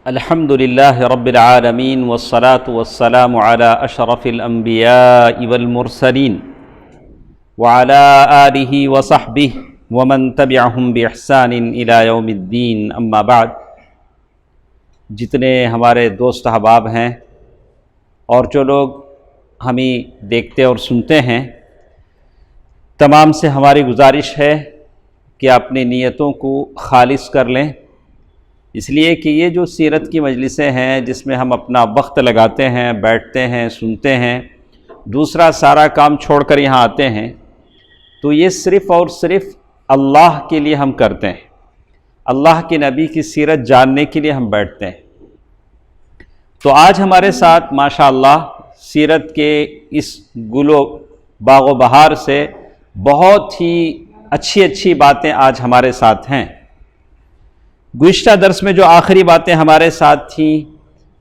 الحمد للہ رب العالمین والصلاة والسلام علی اشرف الانبیاء والمرسلین وعلی آلہ وصحبہ ومن تبعہم بإحسان الی یوم الدین، اما بعد۔ جتنے ہمارے دوست احباب ہیں اور جو لوگ ہمیں دیکھتے اور سنتے ہیں، تمام سے ہماری گزارش ہے کہ اپنی نیتوں کو خالص کر لیں، اس لیے کہ یہ جو سیرت کی مجلسیں ہیں جس میں ہم اپنا وقت لگاتے ہیں، بیٹھتے ہیں، سنتے ہیں، دوسرا سارا کام چھوڑ کر یہاں آتے ہیں، تو یہ صرف اور صرف اللہ کے لیے ہم کرتے ہیں، اللہ کے نبی کی سیرت جاننے کے لیے ہم بیٹھتے ہیں۔ تو آج ہمارے ساتھ ماشاءاللہ سیرت کے اس گل و باغ و بہار سے بہت ہی اچھی باتیں آج ہمارے ساتھ ہیں۔ گزشتہ درس میں جو آخری باتیں ہمارے ساتھ تھیں،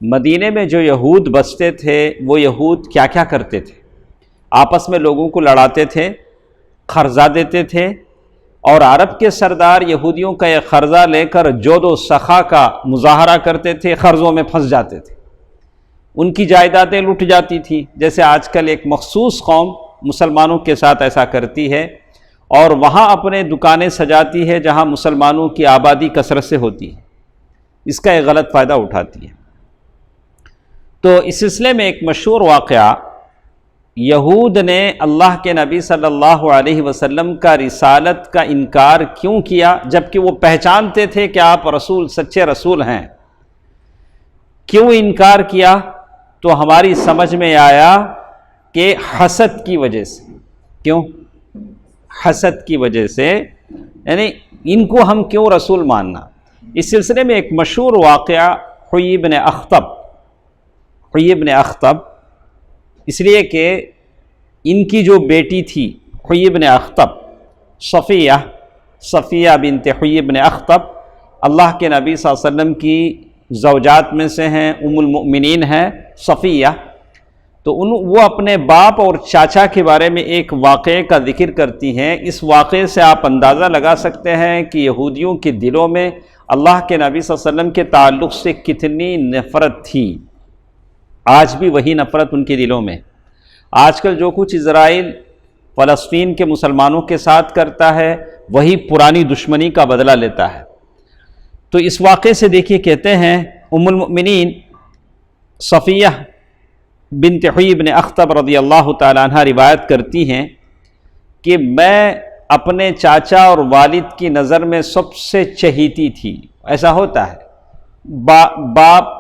مدینے میں جو یہود بستے تھے وہ یہود کیا کیا کرتے تھے، آپس میں لوگوں کو لڑاتے تھے، قرضہ دیتے تھے، اور عرب کے سردار یہودیوں کا یہ قرضہ لے کر جود و سخا کا مظاہرہ کرتے تھے، قرضوں میں پھنس جاتے تھے، ان کی جائیدادیں لٹ جاتی تھیں، جیسے آج کل ایک مخصوص قوم مسلمانوں کے ساتھ ایسا کرتی ہے اور وہاں اپنے دکانیں سجاتی ہے جہاں مسلمانوں کی آبادی کثرت سے ہوتی ہے، اس کا ایک غلط فائدہ اٹھاتی ہے۔ تو اس سلسلے میں ایک مشہور واقعہ، یہود نے اللہ کے نبی صلی اللہ علیہ وسلم کا رسالت کا انکار کیوں کیا، جبکہ وہ پہچانتے تھے کہ آپ رسول، سچے رسول ہیں؟ کیوں انکار کیا؟ تو ہماری سمجھ میں آیا کہ حسد کی وجہ سے۔ کیوں؟ حسد کی وجہ سے، یعنی ان کو ہم کیوں رسول ماننا۔ اس سلسلے میں ایک مشہور واقعہ حیی بن اخطب، اس لیے کہ ان کی جو بیٹی تھی حیی بن اخطب، صفیہ بنت حیی بن اخطب، اللہ کے نبی صلی اللہ علیہ وسلم کی زوجات میں سے ہیں، ام المؤمنین ہیں صفیہ۔ تو وہ اپنے باپ اور چاچا کے بارے میں ایک واقعے کا ذکر کرتی ہیں۔ اس واقعے سے آپ اندازہ لگا سکتے ہیں کہ یہودیوں کے دلوں میں اللہ کے نبی صلی اللہ علیہ وسلم کے تعلق سے کتنی نفرت تھی۔ آج بھی وہی نفرت ان کے دلوں میں۔ آج کل جو کچھ اسرائیل فلسطین کے مسلمانوں کے ساتھ کرتا ہے، وہی پرانی دشمنی کا بدلہ لیتا ہے۔ تو اس واقعے سے دیکھیے، کہتے ہیں ام المؤمنین صفیہ بنت حیی بن اخطب رضی اللہ تعالی عنہ روایت کرتی ہیں کہ میں اپنے چاچا اور والد کی نظر میں سب سے چہیتی تھی۔ ایسا ہوتا ہے، باپ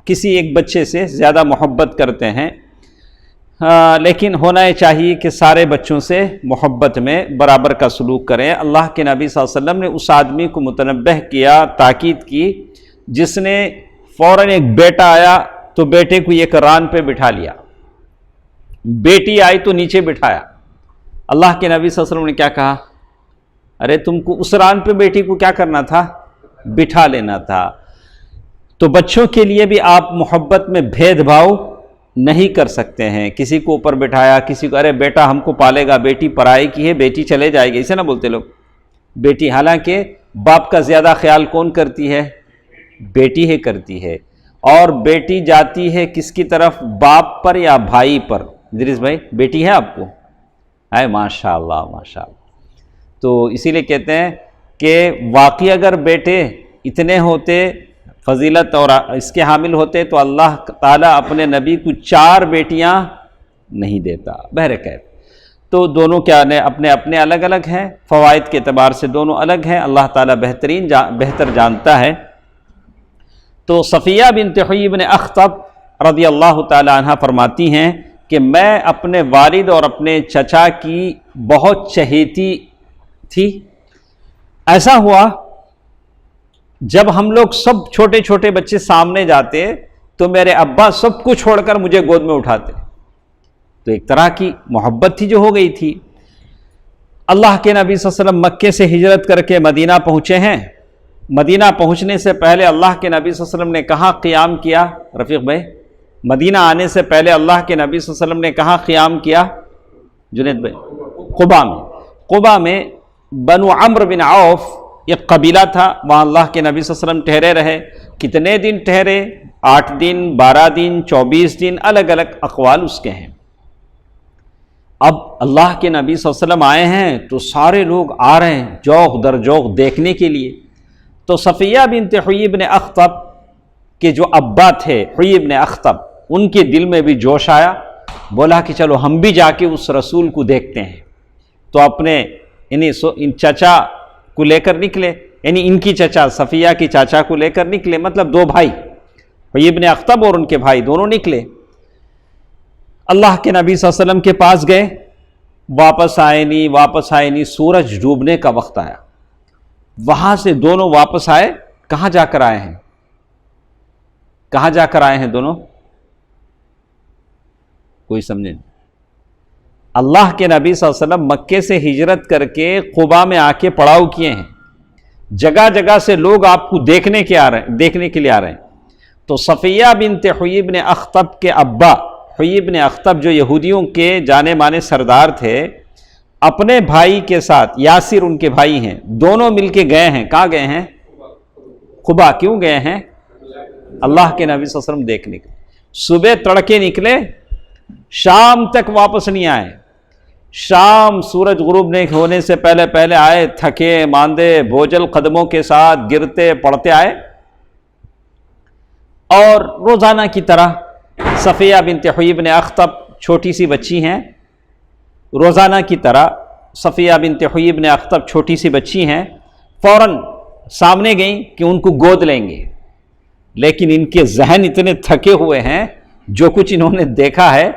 کسی ایک بچے سے زیادہ محبت کرتے ہیں، لیکن ہونا یہ چاہیے کہ سارے بچوں سے محبت میں برابر کا سلوک کریں۔ اللہ کے نبی صلی اللہ علیہ وسلم نے اس آدمی کو متنبہ کیا، تاکید کی، جس نے فوراً ایک بیٹا آیا تو بیٹے کو ایک ران پہ بٹھا لیا، بیٹی آئی تو نیچے بٹھایا۔ اللہ کے نبی صلی اللہ علیہ وسلم نے کیا کہا؟ ارے تم کو اس ران پہ بیٹی کو کیا کرنا تھا؟ بٹھا لینا تھا۔ تو بچوں کے لیے بھی آپ محبت میں بھید بھاؤ نہیں کر سکتے ہیں۔ کسی کو اوپر بٹھایا، کسی کو ارے بیٹا ہم کو پالے گا، بیٹی پرائے کی ہے، بیٹی چلے جائے گی، اسے نہ بولتے لوگ بیٹی۔ حالانکہ باپ کا زیادہ خیال کون کرتی ہے؟ بیٹی ہی کرتی ہے۔ اور بیٹی جاتی ہے کس کی طرف؟ باپ پر یا بھائی پر؟ ادریس بھائی بیٹی ہے آپ کو؟ ہے، ماشاء اللہ ماشاء اللہ۔ تو اسی لیے کہتے ہیں کہ واقعی اگر بیٹے اتنے ہوتے، فضیلت اور اس کے حامل ہوتے، تو اللہ تعالیٰ اپنے نبی کو 4 بیٹیاں نہیں دیتا۔ بہرکیف تو دونوں کیا اپنے الگ الگ ہیں، فوائد کے اعتبار سے دونوں الگ ہیں، اللہ تعالیٰ بہتر جانتا ہے۔ تو صفیہ بنت حیی بن اخطب رضی اللہ تعالی عنہ فرماتی ہیں کہ میں اپنے والد اور اپنے چچا کی بہت چہیتی تھی۔ ایسا ہوا جب ہم لوگ سب چھوٹے چھوٹے بچے سامنے جاتے تو میرے ابا سب کو چھوڑ کر مجھے گود میں اٹھاتے، تو ایک طرح کی محبت تھی جو ہو گئی تھی۔ اللہ کے نبی صلی اللہ علیہ وسلم مکے سے ہجرت کر کے مدینہ پہنچے ہیں۔ مدینہ پہنچنے سے پہلے اللہ کے نبی صلی اللہ علیہ وسلم نے کہاں قیام کیا؟ رفیق بھائی، مدینہ آنے سے پہلے اللہ کے نبی صلی اللہ علیہ وسلم نے کہاں قیام کیا؟ جنید بھائی، قباء میں بنو عمرو بن عوف ایک قبیلہ تھا، وہاں اللہ کے نبی صلی اللہ علیہ وسلم ٹھہرے رہے۔ کتنے دن ٹھہرے، 8 دن، 12 دن، 24 دن، الگ الگ اقوال اس کے ہیں۔ اب اللہ کے نبی صلی اللہ علیہ وسلم آئے ہیں تو سارے لوگ آ رہے ہیں جوق در جوق دیکھنے کے لیے۔ تو صفیہ بنت حیی بن اخطب کے جو ابا تھے حیی بن اخطب، ان کے دل میں بھی جوش آیا، بولا کہ چلو ہم بھی جا کے اس رسول کو دیکھتے ہیں۔ تو اپنے ان چچا کو لے کر نکلے، یعنی ان کی چچا صفیہ کی چاچا کو لے کر نکلے، مطلب 2 بھائی حیی بن اخطب اور ان کے بھائی دونوں نکلے۔ اللہ کے نبی صلی اللہ علیہ وسلم کے پاس گئے، واپس آئے نہیں، سورج ڈوبنے کا وقت آیا، وہاں سے دونوں واپس آئے۔ کہاں جا کر آئے ہیں؟ کہاں جا کر آئے ہیں دونوں؟ کوئی سمجھے؟ اللہ کے نبی صلی اللہ علیہ وسلم مکے سے ہجرت کر کے قباء میں آ کے پڑاؤ کیے ہیں، جگہ جگہ سے لوگ آپ کو دیکھنے کے لیے آ رہے ہیں۔ تو صفیہ بنت حیی بن اخطب کے ابا حیی بن اخطب جو یہودیوں کے جانے مانے سردار تھے، اپنے بھائی کے ساتھ، یاسر ان کے بھائی ہیں، دونوں مل کے گئے ہیں۔ کہاں گئے ہیں؟ قباء۔ کیوں گئے ہیں؟ اللہ کے نبی صلی اللہ علیہ وسلم دیکھنے کے۔ صبح تڑکے نکلے، شام تک واپس نہیں آئے۔ شام سورج غروب ہونے سے پہلے آئے، تھکے ماندے بوجھل قدموں کے ساتھ گرتے پڑتے آئے، اور روزانہ کی طرح صفیہ بنت حیی بن اخطب چھوٹی سی بچی ہیں، روزانہ کی طرح صفیہ بنت حیی بن اخطب چھوٹی سی بچی ہیں، فوراً سامنے گئیں کہ ان کو گود لیں گے، لیکن ان کے ذہن اتنے تھکے ہوئے ہیں، جو کچھ انہوں نے دیکھا ہے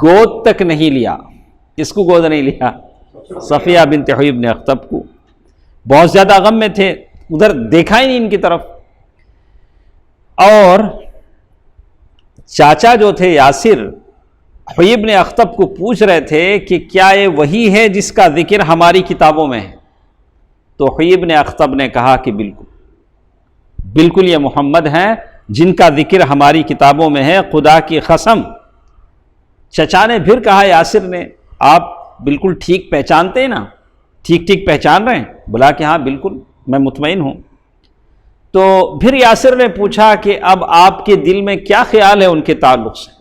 گود تک نہیں لیا۔ کس کو گود نہیں لیا؟ صفیہ بنت حیی بن اخطب کو۔ بہت زیادہ غم میں تھے، ادھر دیکھا ہی نہیں ان کی طرف۔ اور چاچا جو تھے یاسر، حیی بن اخطب کو پوچھ رہے تھے کہ کیا یہ وہی ہے جس کا ذکر ہماری کتابوں میں ہے؟ تو حیی بن اخطب نے کہا کہ بالکل یہ محمد ہیں جن کا ذکر ہماری کتابوں میں ہے، خدا کی قسم۔ چچا نے پھر کہا یاسر نے، آپ بالکل ٹھیک پہچانتے ہیں نا؟ ٹھیک پہچان رہے ہیں؟ بولا کہ ہاں بالکل، میں مطمئن ہوں۔ تو پھر یاسر نے پوچھا کہ اب آپ کے دل میں کیا خیال ہے ان کے تعلق سے؟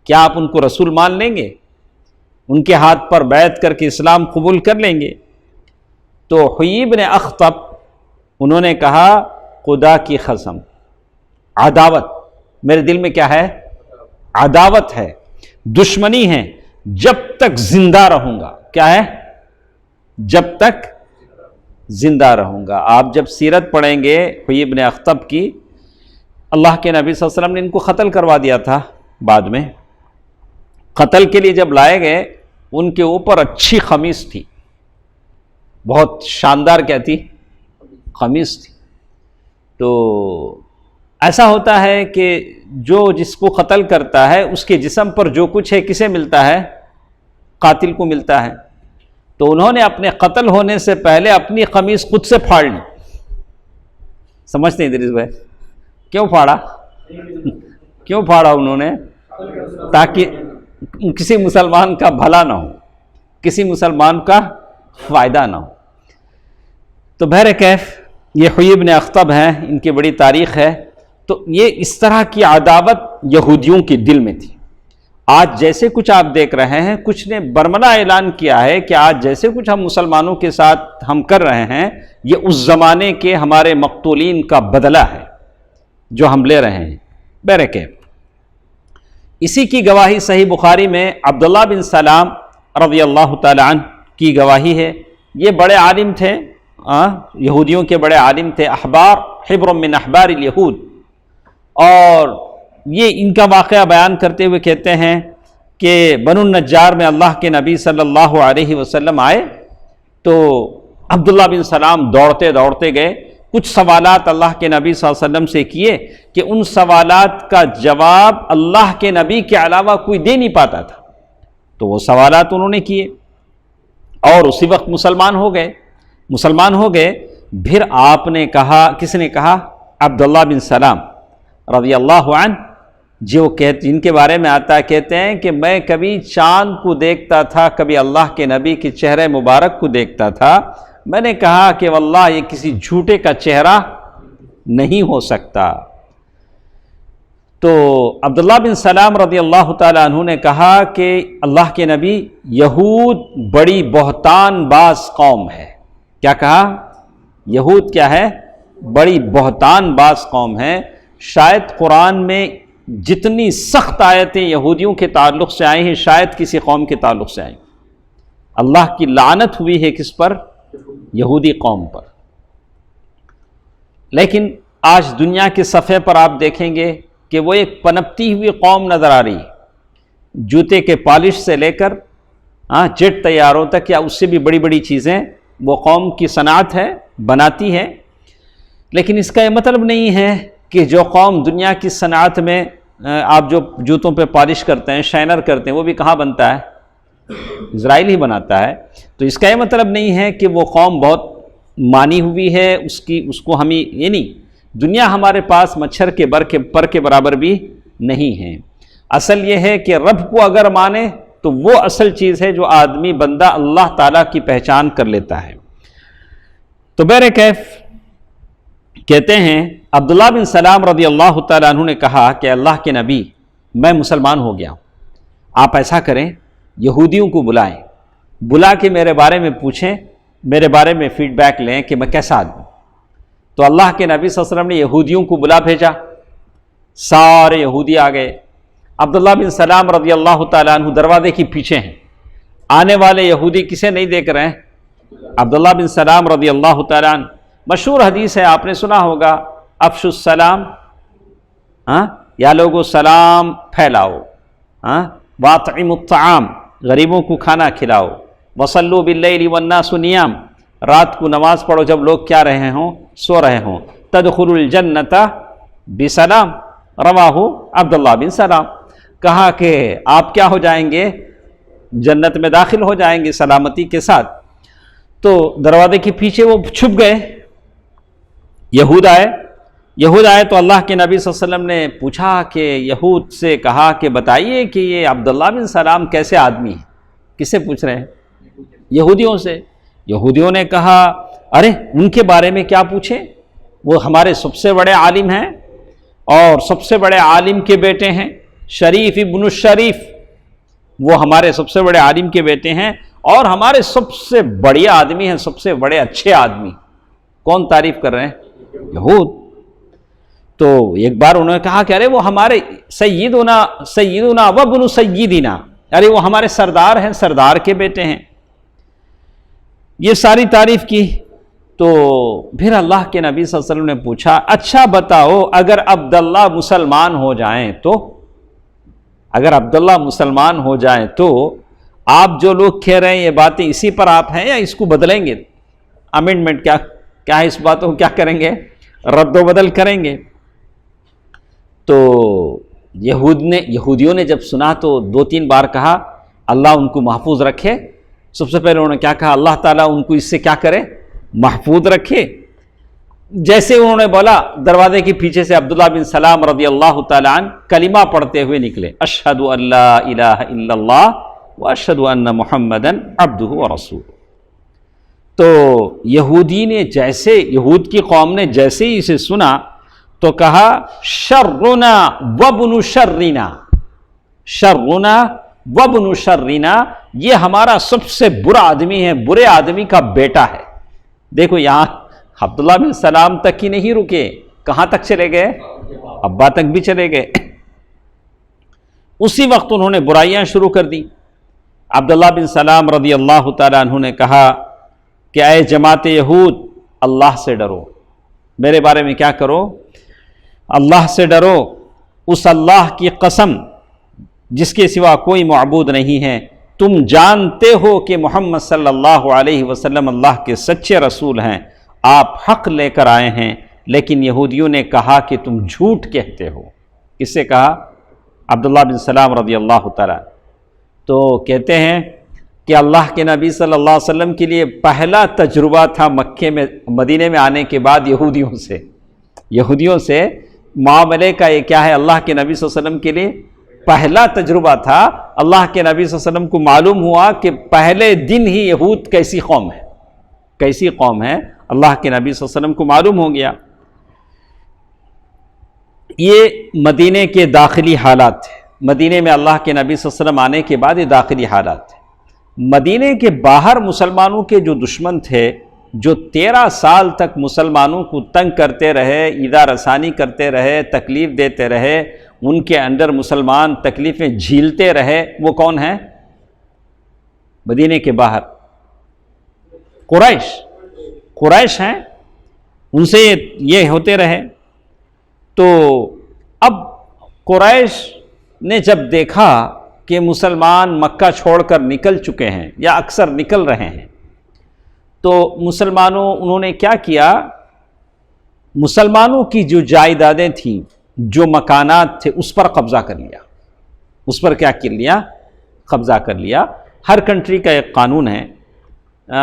کیا آپ ان کو رسول مان لیں گے؟ ان کے ہاتھ پر بیعت کر کے اسلام قبول کر لیں گے؟ تو حیی بن اخطب انہوں نے کہا خدا کی قسم، عداوت میرے دل میں کیا ہے؟ عداوت ہے، دشمنی ہے، جب تک زندہ رہوں گا۔ کیا ہے؟ جب تک زندہ رہوں گا۔ آپ جب سیرت پڑھیں گے حیی بن اخطب کی، اللہ کے نبی صلی اللہ علیہ وسلم نے ان کو قتل کروا دیا تھا۔ بعد میں قتل کے لیے جب لائے گئے، ان کے اوپر اچھی قمیص تھی، بہت شاندار کیا تھی؟ قمیص تھی۔ تو ایسا ہوتا ہے کہ جس کو قتل کرتا ہے اس کے جسم پر جو کچھ ہے کسے ملتا ہے؟ قاتل کو ملتا ہے۔ تو انہوں نے اپنے قتل ہونے سے پہلے اپنی قمیص خود سے پھاڑ لی۔ سمجھتے ہیں ادریس بھائی؟ کیوں پھاڑا؟ کیوں پھاڑا انہوں نے؟ تاکہ کسی مسلمان کا بھلا نہ ہو، کسی مسلمان کا فائدہ نہ ہو۔ تو بہرکیف یہ حیی بن اخطب ہیں، ان کی بڑی تاریخ ہے۔ تو یہ اس طرح کی عداوت یہودیوں کے دل میں تھی۔ آج جیسے کچھ آپ دیکھ رہے ہیں، کچھ نے برملا اعلان کیا ہے کہ آج جیسے کچھ ہم مسلمانوں کے ساتھ ہم کر رہے ہیں، یہ اس زمانے کے ہمارے مقتولین کا بدلہ ہے جو ہم لے رہے ہیں۔ بہرکیف اسی کی گواہی صحیح بخاری میں عبداللہ بن سلام رضی اللہ تعالی عنہ کی گواہی ہے۔ یہ بڑے عالم تھے، یہودیوں کے بڑے عالم تھے، احبار، حبر من احبار الیہود۔ اور یہ ان کا واقعہ بیان کرتے ہوئے کہتے ہیں کہ بنو النجار میں اللہ کے نبی صلی اللہ علیہ وسلم آئے تو عبداللہ بن سلام دوڑتے دوڑتے گئے، کچھ سوالات اللہ کے نبی صلی اللہ علیہ وسلم سے کیے کہ ان سوالات کا جواب اللہ کے نبی کے علاوہ کوئی دے نہیں پاتا تھا۔ تو وہ سوالات انہوں نے کیے اور اسی وقت مسلمان ہو گئے۔ پھر آپ نے کہا، کس نے کہا؟ عبداللہ بن سلام رضی اللہ عنہ، جن کے بارے میں آتا ہے، کہتے ہیں کہ میں کبھی چاند کو دیکھتا تھا، کبھی اللہ کے نبی کے چہرے مبارک کو دیکھتا تھا، میں نے کہا کہ واللہ یہ کسی جھوٹے کا چہرہ نہیں ہو سکتا۔ تو عبداللہ بن سلام رضی اللہ تعالیٰ عنہ نے کہا کہ اللہ کے نبی، یہود بڑی بہتان باز قوم ہے۔ کیا کہا؟ یہود کیا ہے؟ بڑی بہتان باز قوم ہے۔ شاید قرآن میں جتنی سخت آیتیں یہودیوں کے تعلق سے آئی ہیں شاید کسی قوم کے تعلق سے آئیں۔ اللہ کی لعنت ہوئی ہے کس پر؟ یہودی قوم پر۔ لیکن آج دنیا کے صفحے پر آپ دیکھیں گے کہ وہ ایک پنپتی ہوئی قوم نظر آ رہی ہے، جوتے کے پالش سے لے کر جیٹ طیاروں تک، یا اس سے بھی بڑی بڑی چیزیں وہ قوم کی صنعت ہے، بناتی ہے۔ لیکن اس کا یہ مطلب نہیں ہے کہ جو قوم دنیا کی صنعت میں آپ جو جوتوں پہ پالش کرتے ہیں، شائنر کرتے ہیں، وہ بھی کہاں بنتا ہے؟ اسرائیل ہی بناتا ہے۔ تو اس کا یہ مطلب نہیں ہے کہ وہ قوم بہت مانی ہوئی ہے، اس کو ہمیں یہ نہیں، دنیا ہمارے پاس مچھر کے پر کے برابر بھی نہیں ہے۔ اصل یہ ہے کہ رب کو اگر مانے تو وہ اصل چیز ہے جو آدمی بندہ اللہ تعالیٰ کی پہچان کر لیتا ہے۔ تو بہرکیف کہتے ہیں عبداللہ بن سلام رضی اللہ تعالیٰ عنہ نے کہا کہ اللہ کے نبی، میں مسلمان ہو گیا ہوں، آپ ایسا کریں یہودیوں کو بلائیں، بلا کے میرے بارے میں پوچھیں، میرے بارے میں فیڈ بیک لیں کہ میں کیسا آدمی۔ تو اللہ کے نبی صلی اللہ علیہ وسلم نے یہودیوں کو بلا بھیجا، سارے یہودی آ گئے۔ عبداللہ بن سلام رضی اللہ تعالیٰ عنہ دروازے کے پیچھے ہیں، آنے والے یہودی کسے نہیں دیکھ رہے ہیں؟ عبداللہ بن سلام رضی اللہ تعالیٰ عنہ۔ مشہور حدیث ہے، آپ نے سنا ہوگا، افشوا السلام، یا لوگوں سلام پھیلاؤ، واطعموا الطعام، غریبوں کو کھانا کھلاؤ، وصلوا باللیل والناس نیام، رات کو نماز پڑھو جب لوگ کیا رہے ہوں؟ سو رہے ہوں، تدخلوا الجنۃ بسلام، رواہ عبداللہ بن سلام۔ کہا کہ آپ کیا ہو جائیں گے؟ جنت میں داخل ہو جائیں گے سلامتی کے ساتھ۔ تو دروازے کے پیچھے وہ چھپ گئے، یہود آئے تو اللہ کے نبی صلی اللہ علیہ وسلم نے پوچھا کہ یہود سے کہا کہ بتائیے کہ یہ عبداللہ بن سلام کیسے آدمی ہے؟ کس سے پوچھ رہے ہیں؟ یہودیوں سے۔ یہودیوں نے کہا ارے ان کے بارے میں کیا پوچھیں، وہ ہمارے سب سے بڑے عالم ہیں اور سب سے بڑے عالم کے بیٹے ہیں، شریف ابن الشریف، وہ ہمارے سب سے بڑے عالم کے بیٹے ہیں اور ہمارے سب سے بڑے آدمی ہیں، سب سے بڑے اچھے آدمی۔ کون تعریف کر رہے ہیں؟ یہود۔ تو ایک بار انہوں نے کہا کہ ارے وہ ہمارے سیدنا وابن سیدنا، ارے وہ ہمارے سردار ہیں، سردار کے بیٹے ہیں۔ یہ ساری تعریف کی۔ تو پھر اللہ کے نبی صلی اللہ علیہ وسلم نے پوچھا اچھا بتاؤ اگر عبداللہ مسلمان ہو جائیں تو، اگر عبداللہ مسلمان ہو جائیں تو آپ جو لوگ کہہ رہے ہیں یہ باتیں اسی پر آپ ہیں یا اس کو بدلیں گے؟ امینڈمنٹ کیا اس باتوں کو کیا کریں گے؟ رد و بدل کریں گے۔ تو یہودیوں نے جب سنا تو 2-3 بار کہا اللہ ان کو محفوظ رکھے۔ سب سے پہلے انہوں نے کیا کہا؟ اللہ تعالیٰ ان کو اس سے کیا کرے؟ محفوظ رکھے۔ جیسے انہوں نے بولا دروازے کے پیچھے سے عبداللہ بن سلام رضی اللہ تعالیٰ عنہ کلمہ پڑھتے ہوئے نکلے، اشہد ان لا الہ الا اللہ واشہد ان محمدًا عبدہ ورسولہ۔ تو یہود کی قوم نے جیسے ہی اسے سنا تو کہا شرنا وابن شرنا، شرنا وابن شرنا، یہ ہمارا سب سے برا آدمی ہے، برے آدمی کا بیٹا ہے۔ دیکھو یہاں عبداللہ بن سلام تک ہی نہیں رکے، کہاں تک چلے گئے؟ ابا تک بھی چلے گئے۔ اسی وقت انہوں نے برائیاں شروع کر دی۔ عبداللہ بن سلام رضی اللہ تعالیٰ عنہ نے کہا کہ اے جماعت یہود، اللہ سے ڈرو، میرے بارے میں کیا کرو؟ اللہ سے ڈرو، اس اللہ کی قسم جس کے سوا کوئی معبود نہیں ہے۔ تم جانتے ہو کہ محمد صلی اللہ علیہ وسلم اللہ کے سچے رسول ہیں، آپ حق لے کر آئے ہیں، لیکن یہودیوں نے کہا کہ تم جھوٹ کہتے ہو۔ کس سے کہا؟ عبداللہ بن سلام رضی اللہ تعالیٰ۔ تو کہتے ہیں کہ اللہ کے نبی صلی اللہ علیہ وسلم کے لیے پہلا تجربہ تھا مدینے میں آنے کے بعد یہودیوں سے معاملے کا، یہ کیا ہے؟ اللہ کے نبی صلی اللہ علیہ وسلم کے لیے پہلا تجربہ تھا۔ اللہ کے نبی صلی اللہ علیہ وسلم کو معلوم ہوا کہ پہلے دن ہی یہود کیسی قوم ہے، اللہ کے نبی صلی اللہ علیہ وسلم کو معلوم ہو گیا۔ یہ مدینے کے داخلی حالات تھے، مدینے میں اللہ کے نبی صلی اللہ علیہ وسلم آنے کے بعد یہ داخلی حالات تھے۔ مدینے کے باہر مسلمانوں کے جو دشمن تھے، جو 13 سال تک مسلمانوں کو تنگ کرتے رہے، ایذا رسانی کرتے رہے، تکلیف دیتے رہے، ان کے اندر مسلمان تکلیفیں جھیلتے رہے، وہ کون ہیں؟ مدینے کے باہر قریش ہیں، ان سے یہ ہوتے رہے۔ تو اب قریش نے جب دیکھا کہ مسلمان مکہ چھوڑ کر نکل چکے ہیں یا اکثر نکل رہے ہیں، تو انہوں نے کیا کیا؟ مسلمانوں کی جو جائیدادیں تھیں، جو مکانات تھے، اس پر قبضہ کر لیا۔ اس پر کیا کر لیا؟ قبضہ کر لیا۔ ہر کنٹری کا ایک قانون ہے،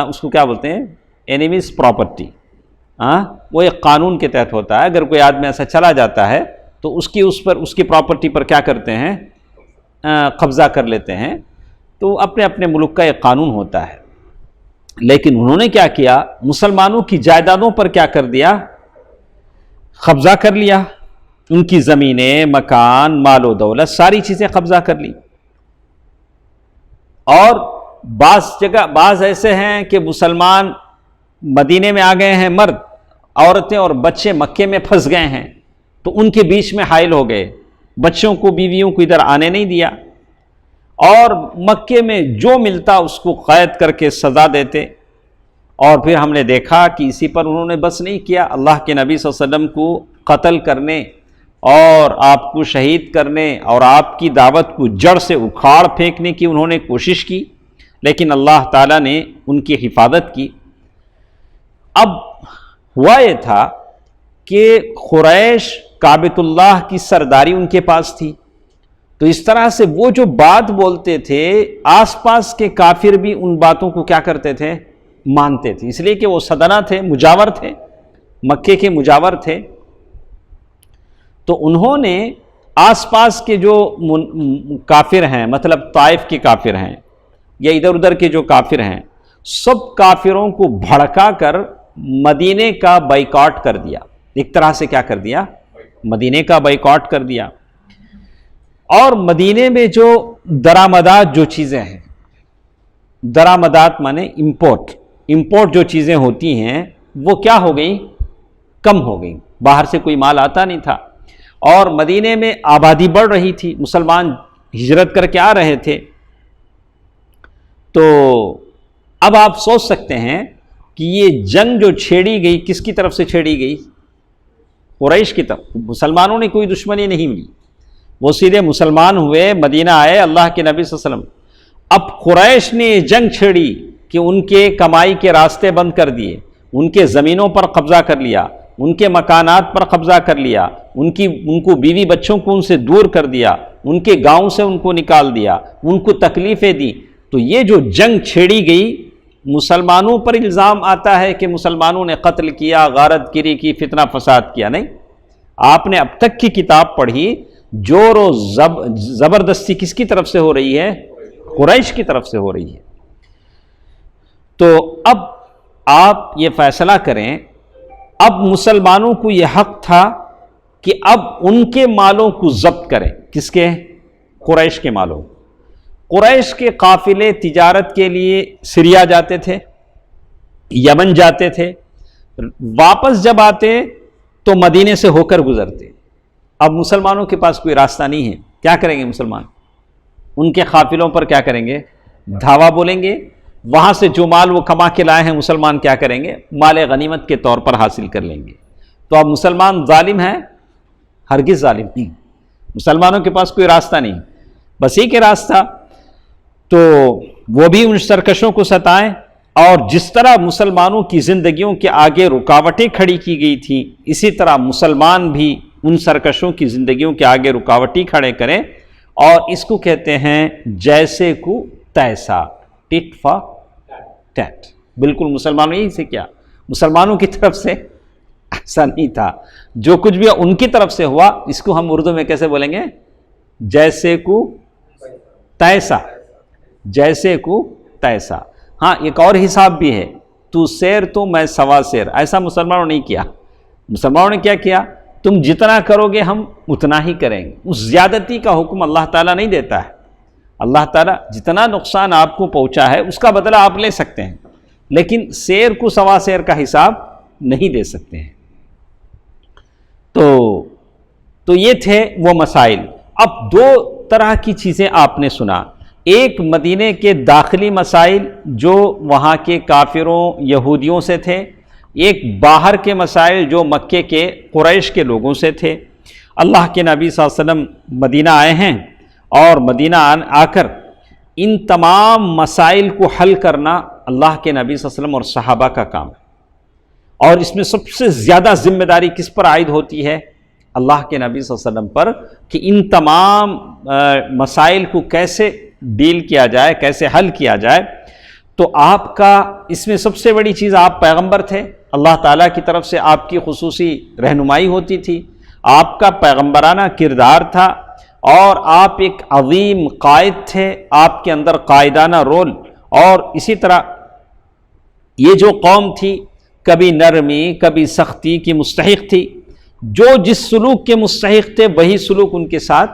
اس کو کیا بولتے ہیں؟ Enemies property. وہ ایک قانون کے تحت ہوتا ہے۔ اگر کوئی آدمی ایسا چلا جاتا ہے تو اس کی پراپرٹی پر کیا کرتے ہیں؟ قبضہ کر لیتے ہیں۔ تو اپنے اپنے ملک کا ایک قانون ہوتا ہے، لیکن انہوں نے کیا کیا؟ مسلمانوں کی جائیدادوں پر کیا کر دیا؟ قبضہ کر لیا۔ ان کی زمینیں، مکان، مال و دولت، ساری چیزیں قبضہ کر لی۔ اور بعض ایسے ہیں کہ مسلمان مدینے میں آ گئے ہیں، مرد، عورتیں اور بچے مکے میں پھنس گئے ہیں، تو ان کے بیچ میں حائل ہو گئے، بچوں کو، بیویوں کو ادھر آنے نہیں دیا، اور مکے میں جو ملتا اس کو قید کر کے سزا دیتے۔ اور پھر ہم نے دیکھا کہ اسی پر انہوں نے بس نہیں کیا، اللہ کے نبی صلی اللہ علیہ وسلم کو قتل کرنے اور آپ کو شہید کرنے اور آپ کی دعوت کو جڑ سے اکھاڑ پھینکنے کی انہوں نے کوشش کی، لیکن اللہ تعالیٰ نے ان کی حفاظت کی۔ اب ہوا یہ تھا کہ قریش کعبۃ اللہ کی سرداری ان کے پاس تھی، تو اس طرح سے وہ جو بات بولتے تھے، آس پاس کے کافر بھی ان باتوں کو کیا کرتے تھے؟ مانتے تھے، اس لیے کہ وہ صدنہ تھے، مجاور تھے، مکے کے مجاور تھے۔ تو انہوں نے آس پاس کے جو کافر ہیں، مطلب طائف کے کافر ہیں یا ادھر ادھر کے جو کافر ہیں، سب کافروں کو بھڑکا کر مدینے کا بائیکاٹ کر دیا۔ ایک طرح سے کیا کر دیا؟ مدینے کا بائیکاٹ کر دیا۔ اور مدینے میں جو درآمدات جو چیزیں ہیں، درآمدات مانے امپورٹ جو چیزیں ہوتی ہیں، وہ کیا ہو گئی؟ کم ہو گئی۔ باہر سے کوئی مال آتا نہیں تھا، اور مدینے میں آبادی بڑھ رہی تھی، مسلمان ہجرت کر کے آ رہے تھے۔ تو اب آپ سوچ سکتے ہیں کہ یہ جنگ جو چھیڑی گئی، کس کی طرف سے چھیڑی گئی؟ قریش کی طرف۔ مسلمانوں نے کوئی دشمنی نہیں لی، وہ سیدھے مسلمان ہوئے، مدینہ آئے، اللہ کے نبی صلی اللہ علیہ وسلم۔ اب قریش نے یہ جنگ چھیڑی کہ ان کے کمائی کے راستے بند کر دیے، ان کے زمینوں پر قبضہ کر لیا، ان کے مکانات پر قبضہ کر لیا، ان کو بیوی بچوں کو ان سے دور کر دیا، ان کے گاؤں سے ان کو نکال دیا، ان کو تکلیفیں دی۔ تو یہ جو جنگ چھیڑی گئی، مسلمانوں پر الزام آتا ہے کہ مسلمانوں نے قتل کیا، غارت گری کی، فتنہ فساد کیا، نہیں۔ آپ نے اب تک کی کتاب پڑھی، زور و زبردستی کس کی طرف سے ہو رہی ہے؟ قریش کی طرف سے ہو رہی ہے۔ تو اب آپ یہ فیصلہ کریں، اب مسلمانوں کو یہ حق تھا کہ اب ان کے مالوں کو ضبط کریں۔ کس کے؟ قریش کے مالوں۔ قریش کے قافلے تجارت کے لیے سریا جاتے تھے، یمن جاتے تھے، واپس جب آتے تو مدینے سے ہو کر گزرتے۔ اب مسلمانوں کے پاس کوئی راستہ نہیں ہے، کیا کریں گے مسلمان؟ ان کے قافلوں پر کیا کریں گے؟ دھاوا بولیں گے۔ وہاں سے جو مال وہ کما کے لائے ہیں، مسلمان کیا کریں گے؟ مال غنیمت کے طور پر حاصل کر لیں گے۔ تو اب مسلمان ظالم ہیں؟ ہرگز ظالم نہیں۔ مسلمانوں کے پاس کوئی راستہ نہیں، بس ایک ہی راستہ، تو وہ بھی ان سرکشوں کو ستائیں، اور جس طرح مسلمانوں کی زندگیوں کے آگے رکاوٹیں کھڑی کی گئی تھیں، اسی طرح مسلمان بھی ان سرکشوں کی زندگیوں کے آگے رکاوٹیں کھڑے کریں۔ اور اس کو کہتے ہیں جیسے کو تیسا، ٹٹ فار ٹیٹ۔ بالکل مسلمانوں یہی سے کیا؟ مسلمانوں کی طرف سے ایسا نہیں تھا، جو کچھ بھی ان کی طرف سے ہوا، اس کو ہم اردو میں کیسے بولیں گے؟ جیسے کو تیسا، جیسے کو تیسا۔ ہاں، ایک اور حساب بھی ہے، تو سیر تو میں سوا سیر، ایسا مسلمانوں نے نہیں کیا۔ مسلمانوں نے کیا کیا؟ تم جتنا کرو گے ہم اتنا ہی کریں گے۔ اس زیادتی کا حکم اللہ تعالیٰ نہیں دیتا ہے۔ اللہ تعالیٰ جتنا نقصان آپ کو پہنچا ہے اس کا بدلہ آپ لے سکتے ہیں، لیکن سیر کو سوا سیر کا حساب نہیں دے سکتے ہیں۔ تو یہ تھے وہ مسائل۔ اب دو طرح کی چیزیں آپ نے سنا، ایک مدینے کے داخلی مسائل جو وہاں کے کافروں یہودیوں سے تھے، ایک باہر کے مسائل جو مکے کے قریش کے لوگوں سے تھے۔ اللہ کے نبی صلی اللہ علیہ وسلم مدینہ آئے ہیں اور مدینہ آ کر ان تمام مسائل کو حل کرنا اللہ کے نبی صلی اللہ علیہ وسلم اور صحابہ کا کام ہے۔ اور اس میں سب سے زیادہ ذمہ داری کس پر عائد ہوتی ہے؟ اللہ کے نبی صلی اللہ علیہ وسلم پر، کہ ان تمام مسائل کو کیسے ڈیل کیا جائے، کیسے حل کیا جائے۔ تو آپ کا اس میں سب سے بڑی چیز، آپ پیغمبر تھے، اللہ تعالیٰ کی طرف سے آپ کی خصوصی رہنمائی ہوتی تھی، آپ کا پیغمبرانہ کردار تھا، اور آپ ایک عظیم قائد تھے، آپ کے اندر قائدانہ رول۔ اور اسی طرح یہ جو قوم تھی کبھی نرمی کبھی سختی کی مستحق تھی، جو جس سلوک کے مستحق تھے وہی سلوک ان کے ساتھ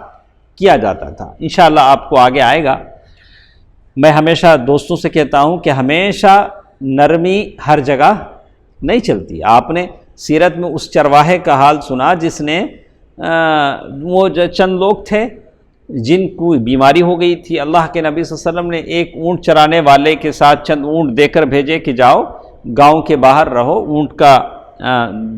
کیا جاتا تھا۔ انشاءاللہ آپ کو آگے آئے گا۔ میں ہمیشہ دوستوں سے کہتا ہوں کہ ہمیشہ نرمی ہر جگہ نہیں چلتی۔ آپ نے سیرت میں اس چرواہے کا حال سنا جس نے وہ جو چند لوگ تھے جن کو بیماری ہو گئی تھی، اللہ کے نبی صلی اللہ علیہ وسلم نے ایک اونٹ چرانے والے کے ساتھ چند اونٹ دے کر بھیجے کہ جاؤ گاؤں کے باہر رہو، اونٹ کا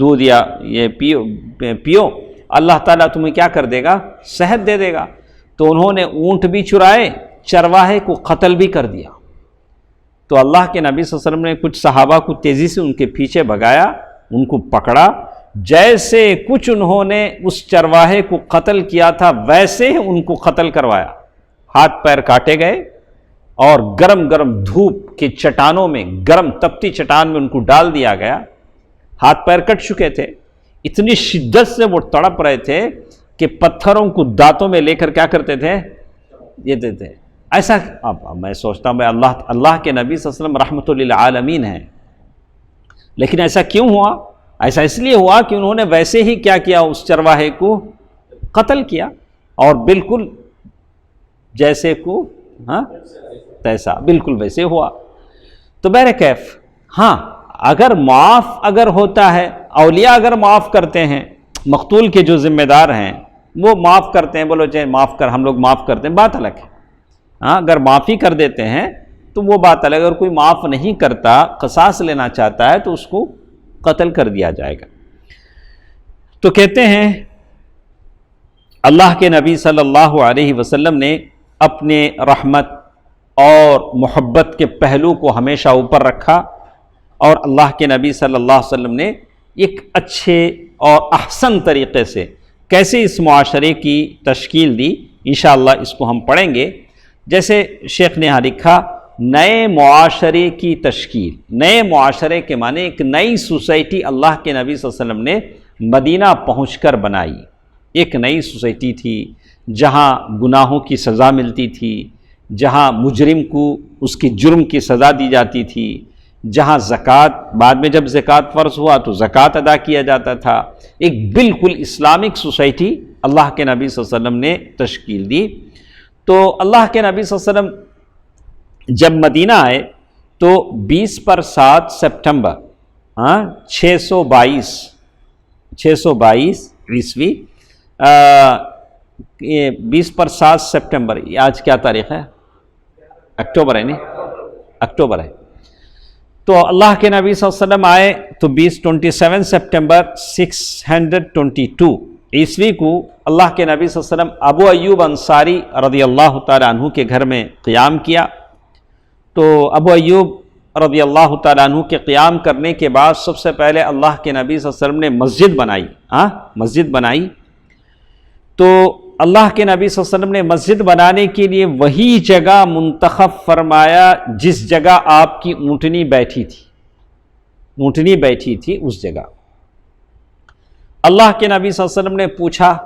دودھ یا یہ پیو، اللہ تعالیٰ تمہیں کیا کر دے گا؟ صحت دے دے گا۔ تو انہوں نے اونٹ بھی چرائے، چرواہے کو قتل بھی کر دیا۔ تو اللہ کے نبی صلی اللہ علیہ وسلم نے کچھ صحابہ کو تیزی سے ان کے پیچھے بھگایا، ان کو پکڑا، جیسے کچھ انہوں نے اس چرواہے کو قتل کیا تھا ویسے ہی ان کو قتل کروایا، ہاتھ پیر کاٹے گئے اور گرم گرم دھوپ کی چٹانوں میں، گرم تپتی چٹان میں ان کو ڈال دیا گیا۔ ہاتھ پیر کٹ چکے تھے، اتنی شدت سے وہ تڑپ رہے تھے کہ پتھروں کو دانتوں میں لے کر کیا کرتے تھے؟ یہ دیتے۔ ایسا اب میں سوچتا ہوں اللہ کے نبی صلی اللہ علیہ وسلم رحمۃ للعالمین ہیں، لیکن ایسا کیوں ہوا؟ ایسا اس لیے ہوا کہ انہوں نے ویسے ہی کیا کیا، اس چرواہے کو قتل کیا، اور بالکل جیسے کو تیسا، بالکل ویسے ہوا۔ تو بہرکیف ہاں، اگر معاف اگر ہوتا ہے، اولیاء اگر معاف کرتے ہیں، مقتول کے جو ذمہ دار ہیں وہ معاف کرتے ہیں، بولو چاہے معاف کر، ہم لوگ معاف کرتے ہیں، بات الگ ہے۔ ہاں، اگر معافی کر دیتے ہیں تو وہ بات الگ، اگر کوئی معاف نہیں کرتا، قصاص لینا چاہتا ہے تو اس کو قتل کر دیا جائے گا۔ تو کہتے ہیں اللہ کے نبی صلی اللہ علیہ وسلم نے اپنے رحمت اور محبت کے پہلو کو ہمیشہ اوپر رکھا، اور اللہ کے نبی صلی اللہ علیہ وسلم نے ایک اچھے اور احسن طریقے سے کیسے اس معاشرے کی تشکیل دی، انشاءاللہ اس کو ہم پڑھیں گے۔ جیسے شیخ نے لکھا، نئے معاشرے کی تشکیل، نئے معاشرے کے معنی ایک نئی سوسائٹی اللہ کے نبی صلی اللہ علیہ وسلم نے مدینہ پہنچ کر بنائی۔ ایک نئی سوسائٹی تھی جہاں گناہوں کی سزا ملتی تھی، جہاں مجرم کو اس کی جرم کی سزا دی جاتی تھی، جہاں زکوٰۃ، بعد میں جب زکوٰۃ فرض ہوا تو زکوٰۃ ادا کیا جاتا تھا۔ ایک بالکل اسلامک سوسائٹی اللہ کے نبی صلی اللہ علیہ وسلم نے تشکیل دی۔ تو اللہ کے نبی صلی اللہ علیہ وسلم جب مدینہ آئے تو 20/7 سپٹمبر 622 عیسوی، یہ 20/7 سپٹمبر، یہ آج کیا تاریخ ہے؟ اکتوبر ہے نہیں؟ اکتوبر ہے۔ تو اللہ کے نبی صلی اللہ علیہ وسلم آئے تو 27 سپٹمبر 622 عیسوی کو اللہ کے نبی صلی اللہ علیہ وسلم ابو ایوب انصاری رضی اللہ تعالیٰ عنہ کے گھر میں قیام کیا۔ تو ابو ایوب رضی اللہ تعالیٰ عنہ کے قیام کرنے کے بعد سب سے پہلے اللہ کے نبی صلی اللہ علیہ وسلم نے مسجد بنائی۔ تو اللہ کے نبی صلی اللہ علیہ وسلم نے مسجد بنانے کے لیے وہی جگہ منتخب فرمایا جس جگہ آپ کی اونٹنی بیٹھی تھی، اس جگہ۔ اللہ کے نبی صلی اللہ علیہ وسلم نے پوچھا،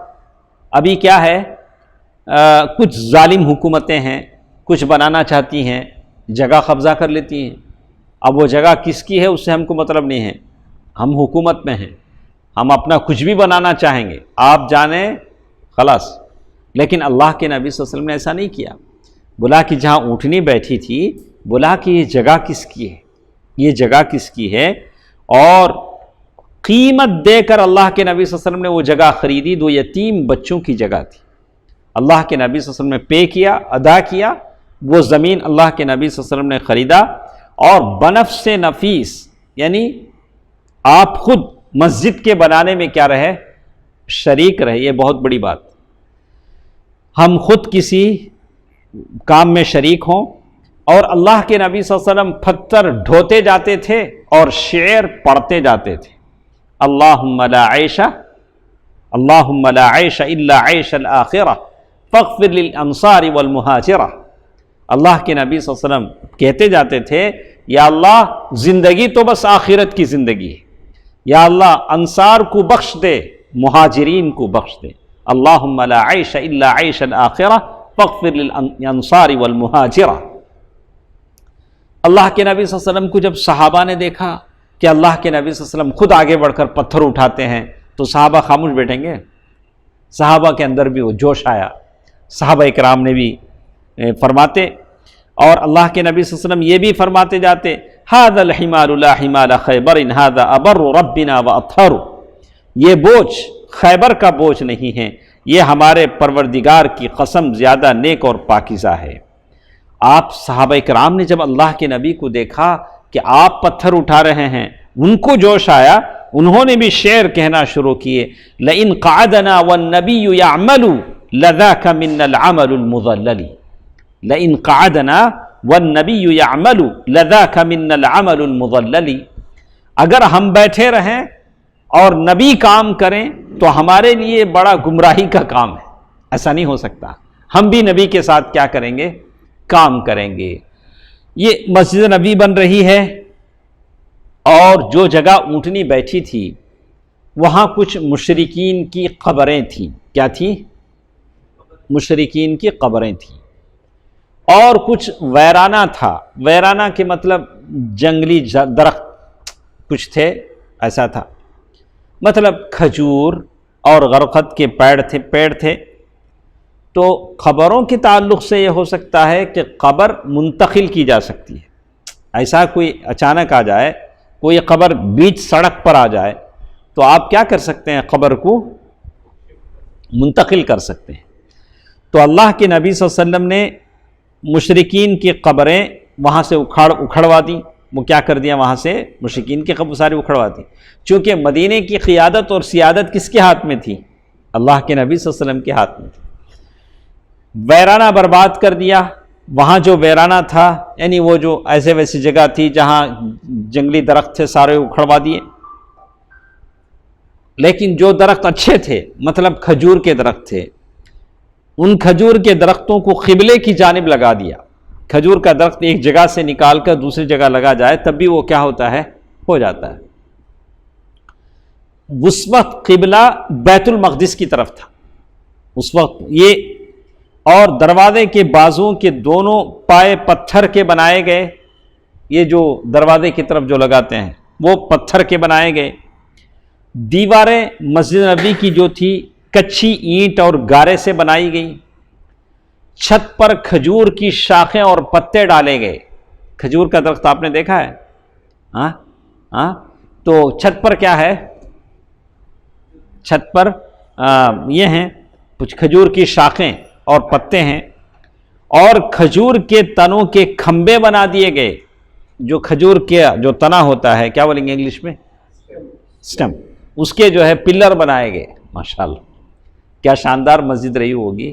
ابھی کیا ہے، کچھ ظالم حکومتیں ہیں، کچھ بنانا چاہتی ہیں، جگہ قبضہ کر لیتی ہیں۔ اب وہ جگہ کس کی ہے اس سے ہم کو مطلب نہیں ہے، ہم حکومت میں ہیں، ہم اپنا کچھ بھی بنانا چاہیں گے، آپ جانیں خلاص. لیکن اللہ کے نبی صلی اللہ علیہ وسلم نے ایسا نہیں کیا. بولا کہ جہاں اونٹنی بیٹھی تھی، بولا کہ یہ جگہ کس کی ہے، یہ جگہ کس کی ہے، اور قیمت دے کر اللہ کے نبی صلی اللہ علیہ وسلم نے وہ جگہ خریدی. 2 یتیم بچوں کی جگہ تھی. اللہ کے نبی صلی اللہ علیہ وسلم نے پے کیا، ادا کیا. وہ زمین اللہ کے نبی صلی اللہ علیہ وسلم نے خریدا، اور بنفس نفیس، یعنی آپ خود مسجد کے بنانے میں کیا رہے، شریک رہے. یہ بہت بڑی بات. ہم خود کسی کام میں شریک ہوں. اور اللہ کے نبی صلی اللہ علیہ وسلم پتھر ڈھوتے جاتے تھے اور شعر پڑھتے جاتے تھے. اللہم لا عیش، اللہم لا عیش الا عیش الآخرہ فاغفر للانصار والمہاجرہ. اللہ کے نبی صلی اللہ علیہ وسلم کہتے جاتے تھے، یا اللہ زندگی تو بس آخرت کی زندگی ہے، یا اللہ انصار کو بخش دے، مہاجرین کو بخش دے. اللہم لا عیش الا عیش الآخرہ فاغفر للانصار والمہاجرہ. اللہ کے نبی صلی اللہ علیہ وسلم کو جب صحابہ نے دیکھا کہ اللہ کے نبی صلی اللہ علیہ وسلم خود آگے بڑھ کر پتھر اٹھاتے ہیں، تو صحابہ خاموش بیٹھیں گے؟ صحابہ کے اندر بھی وہ جوش آیا. صحابہ اکرام نے بھی فرماتے، اور اللہ کے نبی صلی اللہ علیہ وسلم یہ بھی فرماتے جاتے، ھذا الحمار لا حمال خیبر ھذا ابر ربنا واطہر. یہ بوجھ خیبر کا بوجھ نہیں ہے، یہ ہمارے پروردگار کی قسم زیادہ نیک اور پاکیزہ ہے. آپ صحابہ کرام نے جب اللہ کے نبی کو دیکھا کہ آپ پتھر اٹھا رہے ہیں، ان کو جوش آیا. انہوں نے بھی شعر کہنا شروع کیے، لئن قعدنا والنبی یعمل لذاک من العمل المضلل. لئن قعدنا والنبی یعمل لذاک من العمل المضلل. اگر ہم بیٹھے رہیں اور نبی کام کریں تو ہمارے لیے بڑا گمراہی کا کام ہے. ایسا نہیں ہو سکتا. ہم بھی نبی کے ساتھ کیا کریں گے، کام کریں گے. یہ مسجد نبی بن رہی ہے، اور جو جگہ اونٹنی بیٹھی تھی وہاں کچھ مشرکین کی قبریں تھیں. کیا تھی؟ مشرکین کی قبریں تھیں. اور کچھ ویرانہ تھا. ویرانہ کے مطلب جنگلی درخت کچھ تھے، ایسا تھا. مطلب کھجور اور غرقد کے پیڑ تھے. تو قبروں کے تعلق سے یہ ہو سکتا ہے کہ قبر منتقل کی جا سکتی ہے. ایسا کوئی اچانک آ جائے، کوئی قبر بیچ سڑک پر آ جائے، تو آپ کیا کر سکتے ہیں، قبر کو منتقل کر سکتے ہیں. تو اللہ کے نبی صلی اللہ علیہ وسلم نے مشرکین کی قبریں وہاں سے اکھڑوا دیں. وہ کیا کر دیا، وہاں سے مشرکین کی قبر ساری اکھڑوا دی. چونکہ مدینے کی قیادت اور سیادت کس کے ہاتھ میں تھی، اللہ کے نبی صلی اللہ علیہ وسلم کے ہاتھ میں تھی. ویرانہ برباد کر دیا. وہاں جو ویرانہ تھا، یعنی وہ جو ایسے ویسی جگہ تھی جہاں جنگلی درخت تھے، سارے اکھڑوا دیے. لیکن جو درخت اچھے تھے، مطلب کھجور کے درخت تھے، ان کھجور کے درختوں کو قبلے کی جانب لگا دیا. کھجور کا درخت ایک جگہ سے نکال کر دوسری جگہ لگا جائے تب بھی وہ کیا ہوتا ہے، ہو جاتا ہے. اس وقت قبلہ بیت المقدس کی طرف تھا اس وقت یہ. اور دروازے کے بازوؤں کے دونوں پائے پتھر کے بنائے گئے. یہ جو دروازے کی طرف جو لگاتے ہیں وہ پتھر کے بنائے گئے. دیواریں مسجد نبی کی جو تھی کچی اینٹ اور گارے سے بنائی گئی. چھت پر کھجور کی شاخیں اور پتے ڈالے گئے. کھجور کا درخت آپ نے دیکھا ہے؟ ہاں. تو چھت پر کیا ہے، چھت پر یہ ہیں کچھ کھجور کی شاخیں اور پتے ہیں. اور کھجور کے تنوں کے کھمبے بنا دیے گئے. جو کھجور کے جو تنا ہوتا ہے، کیا بولیں گے انگلش میں، سٹم، اس کے جو ہے پلر بنائے گئے. ماشاءاللہ کیا شاندار مسجد رہی ہوگی.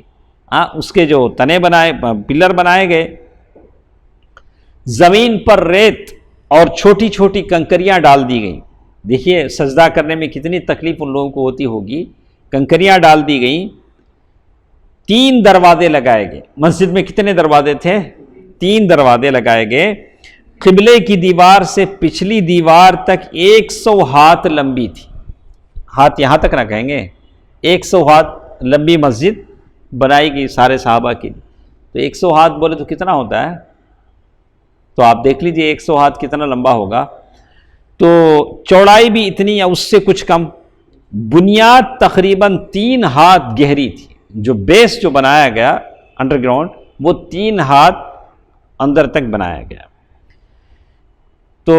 اس کے جو تنے بنائے، پلر بنائے گئے. زمین پر ریت اور چھوٹی چھوٹی کنکریاں ڈال دی گئیں. دیکھیے سجدہ کرنے میں کتنی تکلیف ان لوگوں کو ہوتی ہوگی. کنکریاں ڈال دی گئیں. 3 دروازے لگائے گئے. مسجد میں کتنے دروازے تھے؟ 3 دروازے لگائے گئے. قبلے کی دیوار سے پچھلی دیوار تک 100 ہاتھ لمبی تھی. ہاتھ یہاں تک نہ کہیں گے، 100 ہاتھ لمبی مسجد بنائی گئی سارے صحابہ کی. تو 100 ہاتھ بولے تو کتنا ہوتا ہے؟ تو آپ دیکھ لیجئے 100 ہاتھ کتنا لمبا ہوگا. تو چوڑائی بھی اتنی یا اس سے کچھ کم. بنیاد تقریباً 3 ہاتھ گہری تھی، جو بیس جو بنایا گیا انڈر گراؤنڈ وہ 3 ہاتھ اندر تک بنایا گیا۔ تو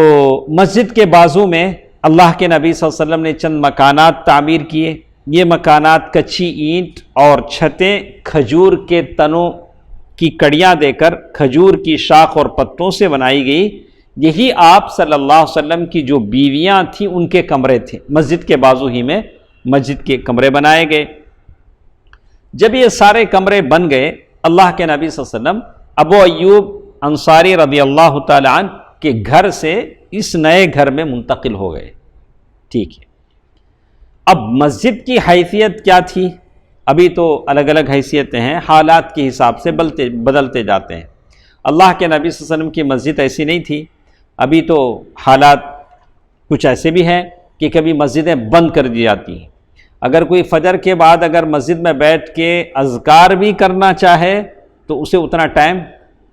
مسجد کے بازو میں اللہ کے نبی صلی اللہ علیہ وسلم نے چند مکانات تعمیر کیے۔ یہ مکانات کچی اینٹ اور چھتیں کھجور کے تنوں کی کڑیاں دے کر کھجور کی شاخ اور پتوں سے بنائی گئی۔ یہی آپ صلی اللہ علیہ وسلم کی جو بیویاں تھیں ان کے کمرے تھے، مسجد کے بازو ہی میں مسجد کے کمرے بنائے گئے۔ جب یہ سارے کمرے بن گئے، اللہ کے نبی صلی اللہ علیہ وسلم ابو ایوب انصاری رضی اللہ تعالی عنہ کے گھر سے اس نئے گھر میں منتقل ہو گئے۔ ٹھیک ہے، اب مسجد کی حیثیت کیا تھی؟ ابھی تو الگ الگ حیثیتیں ہیں، حالات کے حساب سے بدلتے جاتے ہیں۔ اللہ کے نبی صلی اللہ علیہ وسلم کی مسجد ایسی نہیں تھی، ابھی تو حالات کچھ ایسے بھی ہیں کہ کبھی مسجدیں بند کر دی جاتی ہیں۔ اگر کوئی فجر کے بعد اگر مسجد میں بیٹھ کے اذکار بھی کرنا چاہے تو اسے اتنا ٹائم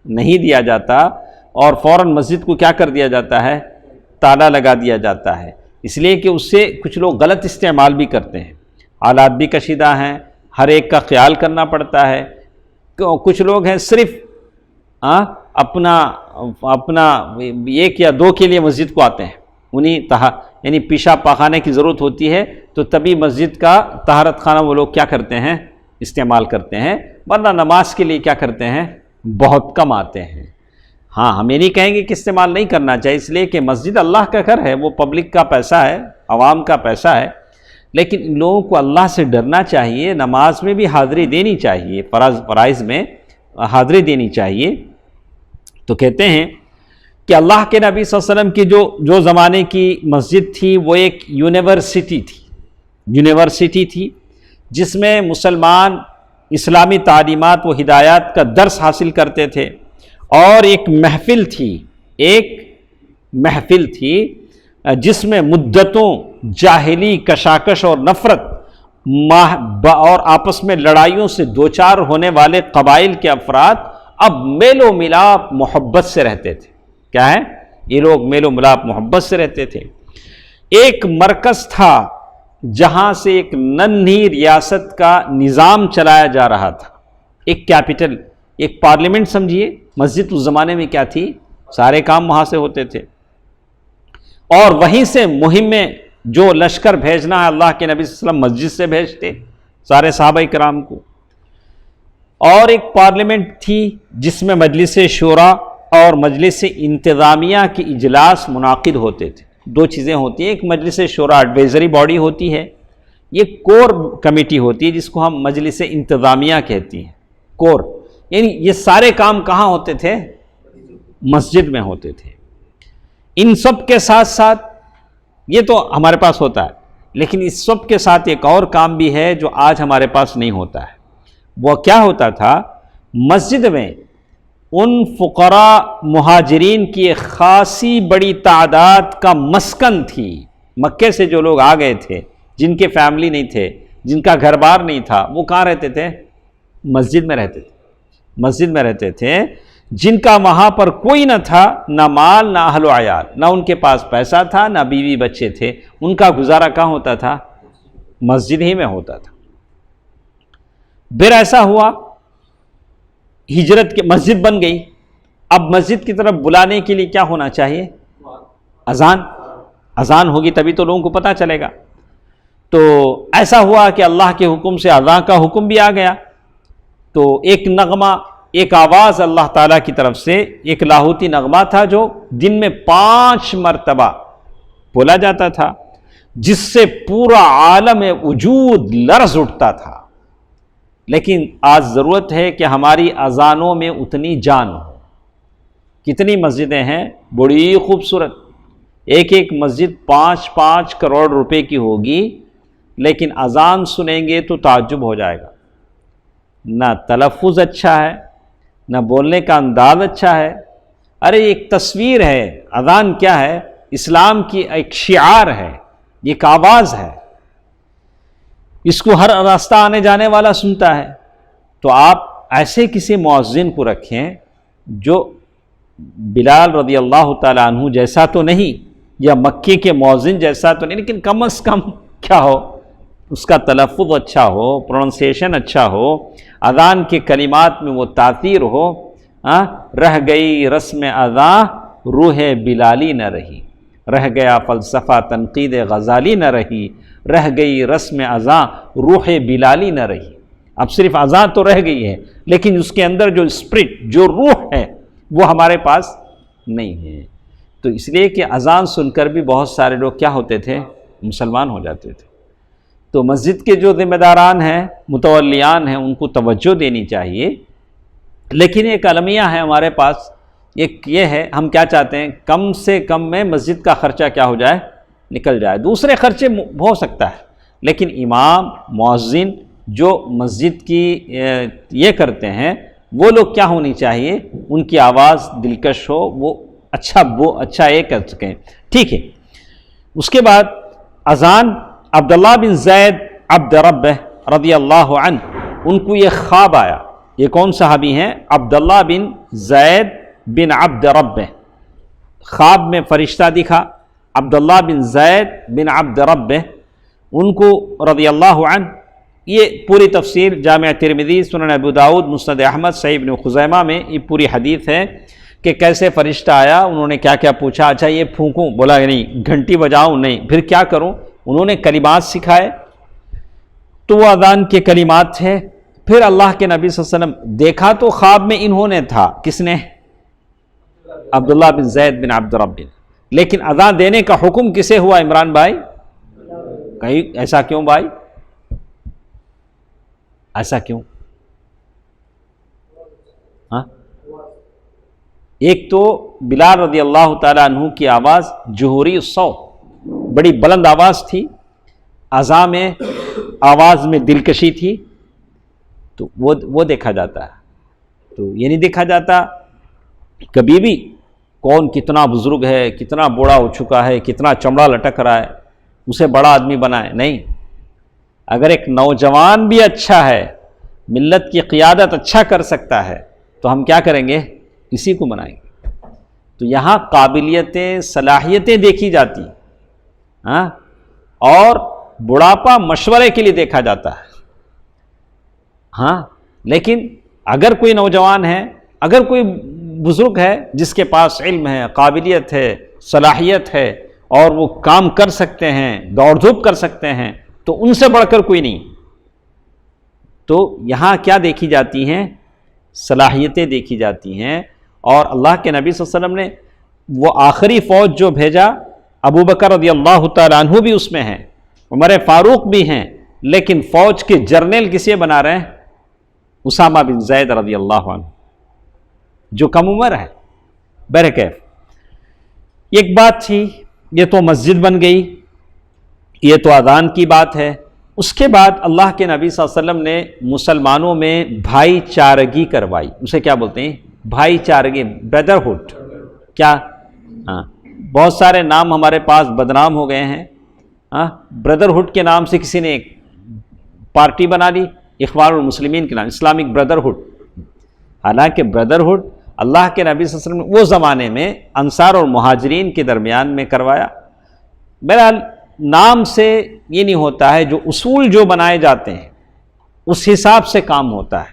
نہیں دیا جاتا، اور فوراً مسجد کو کیا کر دیا جاتا ہے؟ تالا لگا دیا جاتا ہے، اس لیے کہ اس سے کچھ لوگ غلط استعمال بھی کرتے ہیں۔ حالات بھی کشیدہ ہیں، ہر ایک کا خیال کرنا پڑتا ہے۔ کچھ لوگ ہیں صرف اپنا 1 یا 2 کے لیے مسجد کو آتے ہیں، یعنی پیشاب پاخانے کی ضرورت ہوتی ہے تو تبھی مسجد کا طہارت خانہ وہ لوگ کیا کرتے ہیں؟ استعمال کرتے ہیں، ورنہ نماز کے لیے کیا کرتے ہیں؟ بہت کم آتے ہیں۔ ہاں، ہم یہ نہیں کہیں گے کہ استعمال نہیں کرنا چاہیے، اس لیے کہ مسجد اللہ کا گھر ہے، وہ پبلک کا پیسہ ہے، عوام کا پیسہ ہے، لیکن ان لوگوں کو اللہ سے ڈرنا چاہیے، نماز میں بھی حاضری دینی چاہیے، فرائض میں حاضری دینی چاہیے۔ تو کہتے ہیں کہ اللہ کے نبی صلی اللہ علیہ وسلم کی جو زمانے کی مسجد تھی وہ ایک یونیورسٹی تھی جس میں مسلمان اسلامی تعلیمات و ہدایات کا درس حاصل کرتے تھے، اور ایک محفل تھی جس میں مدتوں جاہلی کشاکش اور نفرت اور آپس میں لڑائیوں سے دوچار ہونے والے قبائل کے افراد اب میل و ملاپ محبت سے رہتے تھے۔ کیا ہے؟ یہ لوگ میل و ملاپ محبت سے رہتے تھے۔ ایک مرکز تھا جہاں سے ایک ننھی ریاست کا نظام چلایا جا رہا تھا، ایک کیپٹل، ایک پارلیمنٹ سمجھیے۔ مسجد اس زمانے میں کیا تھی؟ سارے کام وہاں سے ہوتے تھے، اور وہیں سے مہم میں جو لشکر بھیجنا ہے اللہ کے نبی صلی اللہ علیہ وسلم مسجد سے بھیجتے سارے صحابہ کرام کو۔ اور ایک پارلیمنٹ تھی جس میں مجلس شورا اور مجلس انتظامیہ کے اجلاس منعقد ہوتے تھے۔ 2 چیزیں ہوتی ہیں، ایک مجلس شورا ایڈوائزری باڈی ہوتی ہے، یہ کور کمیٹی ہوتی ہے جس کو ہم مجلس انتظامیہ کہتی ہیں، کور، یعنی یہ سارے کام کہاں ہوتے تھے؟ مسجد میں ہوتے تھے۔ ان سب کے ساتھ ساتھ یہ تو ہمارے پاس ہوتا ہے، لیکن اس سب کے ساتھ ایک اور کام بھی ہے جو آج ہمارے پاس نہیں ہوتا ہے۔ وہ کیا ہوتا تھا؟ مسجد میں ان فقراء مہاجرین کی ایک خاصی بڑی تعداد کا مسکن تھی۔ مکے سے جو لوگ آ گئے تھے، جن کے فیملی نہیں تھے، جن کا گھر بار نہیں تھا، وہ کہاں رہتے تھے؟ مسجد میں رہتے تھے۔ مسجد میں رہتے تھے، جن کا وہاں پر کوئی نہ تھا، نہ مال نہ اہل و عیال، نہ ان کے پاس پیسہ تھا نہ بیوی بچے تھے، ان کا گزارا کہاں ہوتا تھا؟ مسجد ہی میں ہوتا تھا۔ پھر ایسا ہوا، ہجرت کے مسجد بن گئی، اب مسجد کی طرف بلانے کے لیے کیا ہونا چاہیے؟ اذان ہوگی تبھی تو لوگوں کو پتہ چلے گا۔ تو ایسا ہوا کہ اللہ کے حکم سے اذان کا حکم بھی آ گیا، تو ایک نغمہ، ایک آواز اللہ تعالیٰ کی طرف سے، ایک لاہوتی نغمہ تھا جو دن میں 5 مرتبہ بولا جاتا تھا، جس سے پورا عالم وجود لرز اٹھتا تھا۔ لیکن آج ضرورت ہے کہ ہماری اذانوں میں اتنی جان ہو۔ کتنی مسجدیں ہیں بڑی خوبصورت، ایک مسجد 5-5 کروڑ روپے کی ہوگی، لیکن اذان سنیں گے تو تعجب ہو جائے گا۔ نہ تلفظ اچھا ہے، نہ بولنے کا انداز اچھا ہے۔ ارے ایک تصویر ہے، اذان کیا ہے؟ اسلام کی ایک شعار ہے، ایک آواز ہے، اس کو ہر راستہ آنے جانے والا سنتا ہے۔ تو آپ ایسے کسی مؤذن کو رکھیں جو بلال رضی اللہ تعالیٰ عنہ جیسا تو نہیں، یا مکی کے مؤذن جیسا تو نہیں، لیکن کم از کم کیا ہو؟ اس کا تلفظ اچھا ہو، پروننسیشن اچھا ہو، اذان کے کلمات میں وہ تاثیر ہو، رہ گئی رسم اذان روح بلالی نہ رہی، رہ گیا فلسفہ تنقید غزالی نہ رہی، رہ گئی رسم اذان روح بلالی نہ رہی۔ اب صرف اذان تو رہ گئی ہے، لیکن اس کے اندر جو اسپرٹ، جو روح ہے، وہ ہمارے پاس نہیں ہے۔ تو اس لیے کہ اذان سن کر بھی بہت سارے لوگ کیا ہوتے تھے؟ مسلمان ہو جاتے تھے۔ تو مسجد کے جو ذمہ داران ہیں، متولیان ہیں، ان کو توجہ دینی چاہیے۔ لیکن ایک المیہ ہے ہمارے پاس، ایک یہ ہے، ہم کیا چاہتے ہیں کم سے کم میں مسجد کا خرچہ کیا ہو جائے، نکل جائے۔ دوسرے خرچے ہو سکتا ہے، لیکن امام، مؤذن جو مسجد کی یہ کرتے ہیں، وہ لوگ کیا ہونی چاہیے، ان کی آواز دلکش ہو، وہ اچھا یہ کر سکیں۔ ٹھیک ہے۔ اس کے بعد اذان، عبداللہ بن زید عبد ربہ رضی اللہ عنہ، ان کو یہ خواب آیا۔ یہ کون صحابی ہیں؟ عبداللہ بن زید بن عبد ربہ۔ خواب میں فرشتہ دکھا، عبداللہ بن زید بن عبد ربہ، ان کو رضی اللہ عنہ۔ یہ پوری تفسیر جامع ترمذی، سنن ابو داؤد، مسند احمد، صحیح ابن خزیمہ میں یہ پوری حدیث ہے کہ کیسے فرشتہ آیا، انہوں نے کیا کیا پوچھا۔ اچھا یہ پھونکوں؟ بولا نہیں۔ گھنٹی بجاؤں؟ نہیں۔ پھر کیا کروں؟ انہوں نے کلمات سکھائے، تو وہ اذان کے کلمات تھے۔ پھر اللہ کے نبی صلی اللہ علیہ وسلم دیکھا تو خواب میں انہوں نے تھا، کس نے؟ عبداللہ بن زید بن عبد رب۔ لیکن اذان دینے کا حکم کسے ہوا عمران بھائی؟ کہیں ایسا کیوں بھائی؟ ایسا کیوں؟ ایک تو بلال رضی اللہ تعالیٰ عنہ کی آواز جہوری الصوت، بڑی بلند آواز تھی، اذان میں آواز میں دلکشی تھی، تو وہ دیکھا جاتا ہے۔ تو یہ نہیں دیکھا جاتا کبھی بھی کون کتنا بزرگ ہے، کتنا بوڑھا ہو چکا ہے، کتنا چمڑا لٹک رہا ہے، اسے بڑا آدمی بنائے، نہیں۔ اگر ایک نوجوان بھی اچھا ہے، ملت کی قیادت اچھا کر سکتا ہے، تو ہم کیا کریں گے؟ اسی کو بنائیں گے۔ تو یہاں قابلیتیں، صلاحیتیں دیکھی جاتی ہیں، اور بڑھاپا مشورے کے لیے دیکھا جاتا ہے۔ لیکن اگر کوئی نوجوان ہے، اگر کوئی بزرگ ہے جس کے پاس علم ہے، قابلیت ہے، صلاحیت ہے، اور وہ کام کر سکتے ہیں، دوڑ دھوپ کر سکتے ہیں، تو ان سے بڑھ کر کوئی نہیں۔ تو یہاں کیا دیکھی جاتی ہیں؟ صلاحیتیں دیکھی جاتی ہیں۔ اور اللہ کے نبی صلی اللہ علیہ وسلم نے وہ آخری فوج جو بھیجا، ابو بکر رضی اللہ تعالیٰ عنہ بھی اس میں ہیں، عمر فاروق بھی ہیں، لیکن فوج کے جرنیل کسے بنا رہے ہیں؟ اسامہ بن زید رضی اللہ عنہ، جو کم عمر ہے۔ برکیف ایک بات تھی، یہ تو مسجد بن گئی، یہ تو اذان کی بات ہے۔ اس کے بعد اللہ کے نبی صلی اللہ علیہ وسلم نے مسلمانوں میں بھائی چارگی کروائی۔ اسے کیا بولتے ہیں؟ بھائی چارگی، بردرہڈ۔ کیا؟ بہت سارے نام ہمارے پاس بدنام ہو گئے ہیں۔ بردرہڈ کے نام سے کسی نے ایک پارٹی بنا لی، اخوان المسلمین کے نام، اسلامک بردرہڈ۔ حالانکہ بردرہڈ اللہ کے نبی صلی اللہ علیہ وسلم نے وہ زمانے میں انصار اور مہاجرین کے درمیان میں کروایا۔ بہرحال نام سے یہ نہیں ہوتا ہے، جو اصول جو بنائے جاتے ہیں اس حساب سے کام ہوتا ہے۔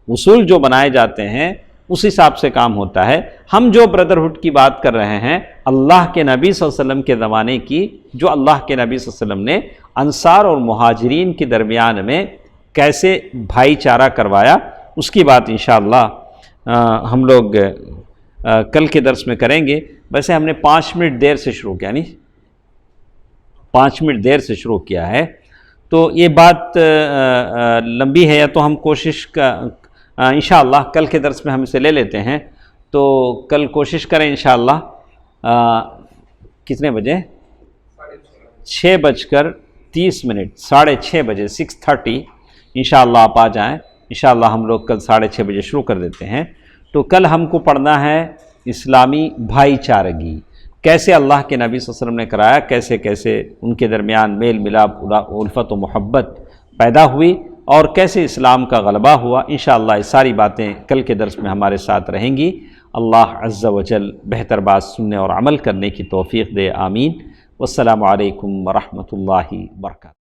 اصول جو بنائے جاتے ہیں اس حساب سے کام ہوتا ہے۔ ہم جو بردرہڈ کی بات کر رہے ہیں، اللہ کے نبی صلی اللہ علیہ وسلم کے زمانے کی، جو اللہ کے نبی صلی اللہ علیہ وسلم نے انصار اور مہاجرین کے درمیان میں کیسے بھائی چارہ کروایا، اس کی بات انشاءاللہ ہم لوگ کل کے درس میں کریں گے۔ ویسے ہم نے 5 منٹ دیر سے شروع کیا، نہیں 5 منٹ دیر سے شروع کیا ہے، تو یہ بات لمبی ہے، یا تو ہم کوشش انشاءاللہ کل کے درس میں ہم اسے لے لیتے ہیں۔ تو کل کوشش کریں انشاءاللہ کتنے بجے؟ 6:30، 6:30 بجے، 6:30 انشاءاللہ آپ آ جائیں۔ انشاءاللہ ہم لوگ کل 6:30 بجے شروع کر دیتے ہیں۔ تو کل ہم کو پڑھنا ہے اسلامی بھائی چارگی، کیسے اللہ کے نبی صلی اللہ علیہ وسلم نے کرایا، کیسے کیسے ان کے درمیان میل ملاپ، الفت و محبت پیدا ہوئی، اور کیسے اسلام کا غلبہ ہوا۔ انشاءاللہ یہ ساری باتیں کل کے درس میں ہمارے ساتھ رہیں گی۔ اللہ عز و جل بہتر بات سننے اور عمل کرنے کی توفیق دے، آمین۔ والسلام علیکم ورحمۃ اللہ وبرکاتہ۔